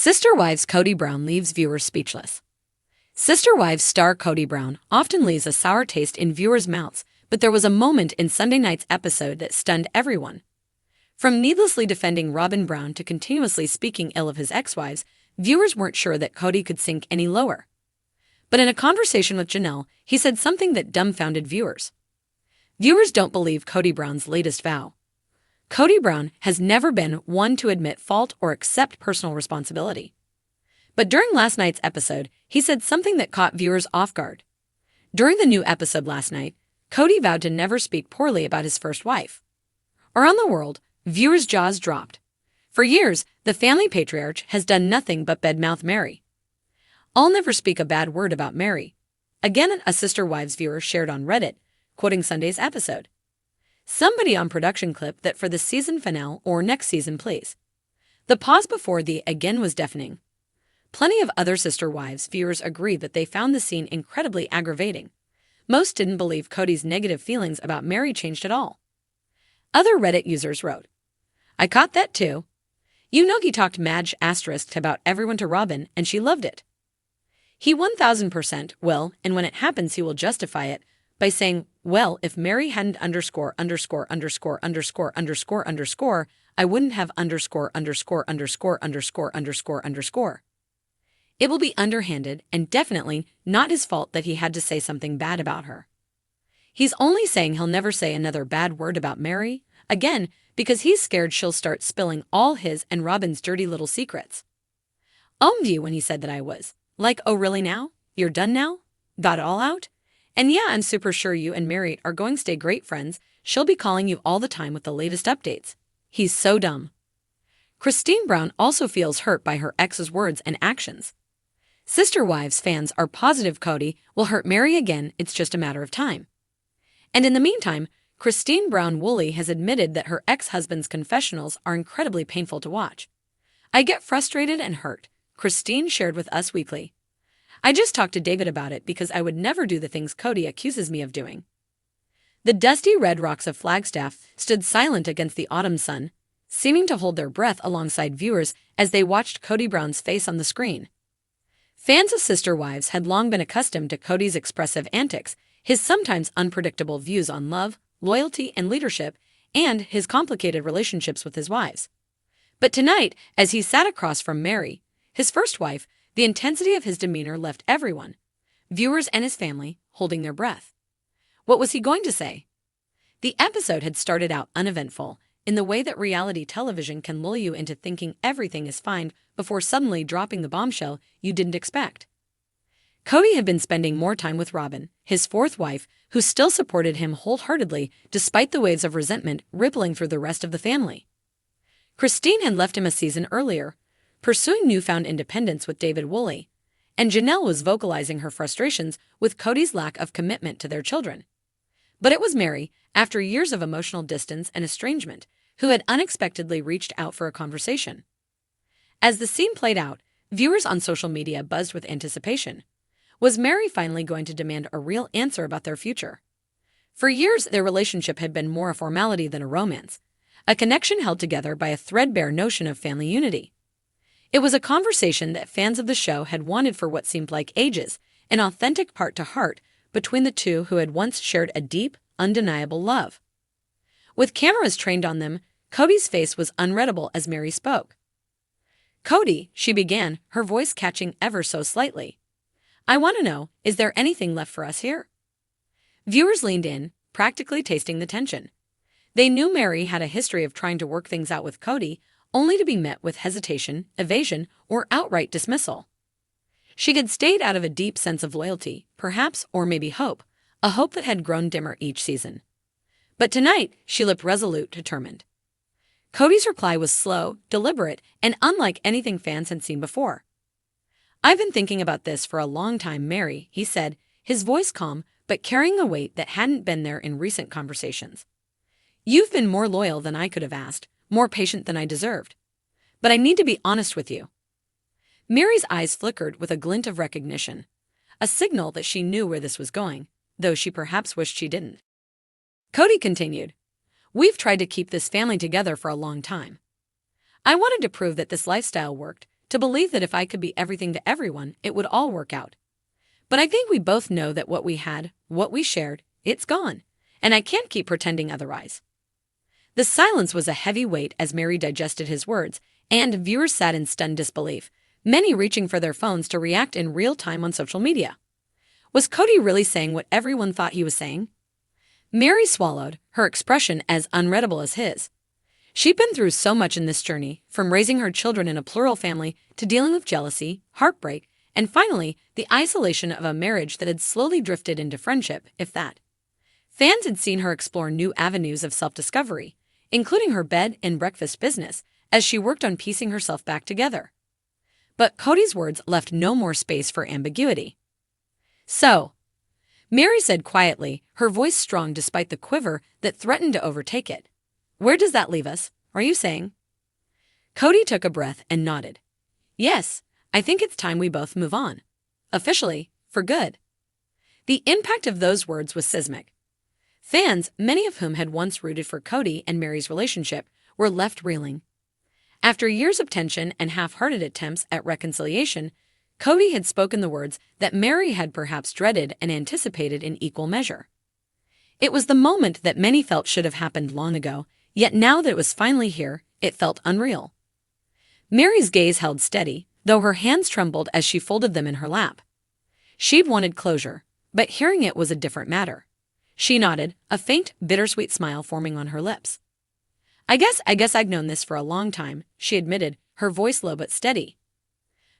Sister Wives Kody Brown leaves viewers speechless. Sister Wives star Kody Brown often leaves a sour taste in viewers' mouths, but there was a moment in Sunday night's episode that stunned everyone. From needlessly defending Robyn Brown to continuously speaking ill of his ex-wives, viewers weren't sure that Kody could sink any lower. But in a conversation with Janelle, he said something that dumbfounded viewers. Viewers don't believe Kody Brown's latest vow. Kody Brown has never been one to admit fault or accept personal responsibility. But during last night's episode, he said something that caught viewers off guard. During the new episode last night, Kody vowed to never speak poorly about his first wife. Around the world, viewers' jaws dropped. For years, the family patriarch has done nothing but badmouth Mary. "I'll never speak a bad word about Mary," again a Sister Wives viewer shared on Reddit, quoting Sunday's episode. "Somebody on production clip that for the season finale or next season, please." The pause before the again was deafening. Plenty of other Sister Wives viewers agreed that they found the scene incredibly aggravating. Most didn't believe Kody's negative feelings about Mary changed at all. Other Reddit users wrote, "I caught that too. You know he talked mad asterisked about everyone to Robyn and she loved it. He 1000% will, and when it happens he will justify it by saying, well, if Mary hadn't underscore, I wouldn't have underscore. It will be underhanded and definitely not his fault that he had to say something bad about her. He's only saying he'll never say another bad word about Mary, again, because he's scared she'll start spilling all his and Robyn's dirty little secrets. View when he said that I was like, oh really now? You're done now? Got it all out? And yeah, I'm super sure you and Mary are going to stay great friends. She'll be calling you all the time with the latest updates. He's so dumb." Cristin Brown also feels hurt by her ex's words and actions. Sister Wives fans are positive Kody will hurt Mary again, it's just a matter of time. And in the meantime, Cristin Brown Woolley has admitted that her ex-husband's confessionals are incredibly painful to watch. "I get frustrated and hurt," Cristin shared with Us Weekly. "I just talked to David about it because I would never do the things Kody accuses me of doing." The dusty red rocks of Flagstaff stood silent against the autumn sun, seeming to hold their breath alongside viewers as they watched Kody Brown's face on the screen. Fans of Sister Wives had long been accustomed to Kody's expressive antics, his sometimes unpredictable views on love, loyalty, and leadership, and his complicated relationships with his wives. But tonight, as he sat across from Mary, his first wife, the intensity of his demeanor left everyone, viewers and his family, holding their breath. What was he going to say? The episode had started out uneventful, in the way that reality television can lull you into thinking everything is fine before suddenly dropping the bombshell you didn't expect. Kody had been spending more time with Robyn, his fourth wife, who still supported him wholeheartedly despite the waves of resentment rippling through the rest of the family. Cristin had left him a season earlier, pursuing newfound independence with David Woolley, and Janelle was vocalizing her frustrations with Kody's lack of commitment to their children. But it was Mary, after years of emotional distance and estrangement, who had unexpectedly reached out for a conversation. As the scene played out, viewers on social media buzzed with anticipation. Was Mary finally going to demand a real answer about their future? For years, their relationship had been more a formality than a romance, a connection held together by a threadbare notion of family unity. It was a conversation that fans of the show had wanted for what seemed like ages, an authentic heart-to-heart between the two who had once shared a deep, undeniable love. With cameras trained on them, Kody's face was unreadable as Mary spoke. "Kody," she began, her voice catching ever so slightly. "I want to know, is there anything left for us here?" Viewers leaned in, practically tasting the tension. They knew Mary had a history of trying to work things out with Kody, only to be met with hesitation, evasion, or outright dismissal. She had stayed out of a deep sense of loyalty, perhaps, or maybe hope, a hope that had grown dimmer each season. But tonight, she looked resolute, determined. Kody's reply was slow, deliberate, and unlike anything fans had seen before. "I've been thinking about this for a long time, Mary," he said, his voice calm, but carrying a weight that hadn't been there in recent conversations. "You've been more loyal than I could have asked, more patient than I deserved. But I need to be honest with you." Mary's eyes flickered with a glint of recognition, a signal that she knew where this was going, though she perhaps wished she didn't. Kody continued, "We've tried to keep this family together for a long time. I wanted to prove that this lifestyle worked, to believe that if I could be everything to everyone, it would all work out. But I think we both know that what we had, what we shared, it's gone, and I can't keep pretending otherwise." The silence was a heavy weight as Mary digested his words, and viewers sat in stunned disbelief, many reaching for their phones to react in real time on social media. Was Kody really saying what everyone thought he was saying? Mary swallowed, her expression as unreadable as his. She'd been through so much in this journey, from raising her children in a plural family to dealing with jealousy, heartbreak, and finally, the isolation of a marriage that had slowly drifted into friendship, if that. Fans had seen her explore new avenues of self-discovery, including her bed and breakfast business, as she worked on piecing herself back together. But Kody's words left no more space for ambiguity. "So," Mary said quietly, her voice strong despite the quiver that threatened to overtake it, "where does that leave us, are you saying?" Kody took a breath and nodded. "Yes, I think it's time we both move on. Officially, for good." The impact of those words was seismic. Fans, many of whom had once rooted for Kody and Mary's relationship, were left reeling. After years of tension and half-hearted attempts at reconciliation, Kody had spoken the words that Mary had perhaps dreaded and anticipated in equal measure. It was the moment that many felt should have happened long ago, yet now that it was finally here, it felt unreal. Mary's gaze held steady, though her hands trembled as she folded them in her lap. She'd wanted closure, but hearing it was a different matter. She nodded, a faint, bittersweet smile forming on her lips. I guess I've known this for a long time," she admitted, her voice low but steady.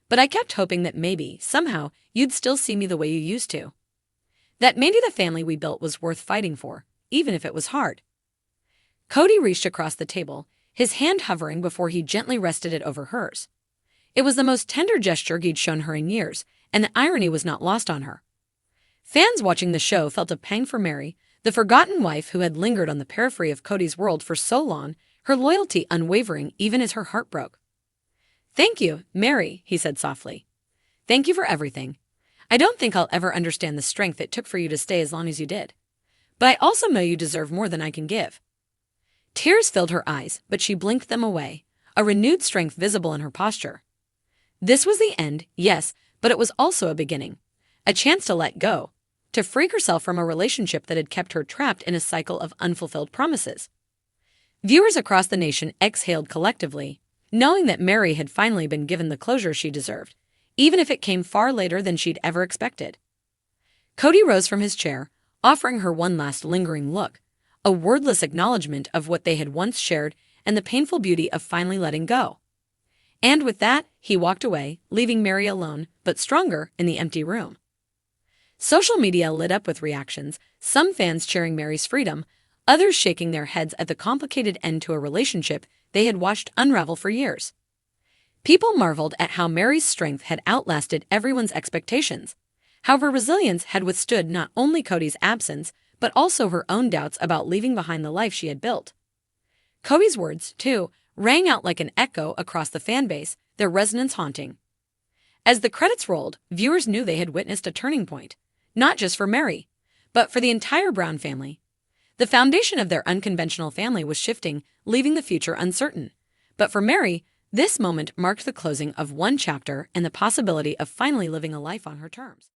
"But I kept hoping that maybe, somehow, you'd still see me the way you used to. That maybe the family we built was worth fighting for, even if it was hard." Kody reached across the table, his hand hovering before he gently rested it over hers. It was the most tender gesture he'd shown her in years, and the irony was not lost on her. Fans watching the show felt a pang for Mary, the forgotten wife who had lingered on the periphery of Kody's world for so long, her loyalty unwavering even as her heart broke. "Thank you, Mary," he said softly. "Thank you for everything. I don't think I'll ever understand the strength it took for you to stay as long as you did. But I also know you deserve more than I can give." Tears filled her eyes, but she blinked them away, a renewed strength visible in her posture. This was the end, yes, but it was also a beginning. A chance to let go, to free herself from a relationship that had kept her trapped in a cycle of unfulfilled promises. Viewers across the nation exhaled collectively, knowing that Mary had finally been given the closure she deserved, even if it came far later than she'd ever expected. Kody rose from his chair, offering her one last lingering look, a wordless acknowledgement of what they had once shared and the painful beauty of finally letting go. And with that, he walked away, leaving Mary alone, but stronger, in the empty room. Social media lit up with reactions, some fans cheering Mary's freedom, others shaking their heads at the complicated end to a relationship they had watched unravel for years. People marveled at how Mary's strength had outlasted everyone's expectations, how her resilience had withstood not only Kody's absence, but also her own doubts about leaving behind the life she had built. Kody's words, too, rang out like an echo across the fanbase, their resonance haunting. As the credits rolled, viewers knew they had witnessed a turning point, not just for Mary, but for the entire Brown family. The foundation of their unconventional family was shifting, leaving the future uncertain. But for Mary, this moment marked the closing of one chapter and the possibility of finally living a life on her terms.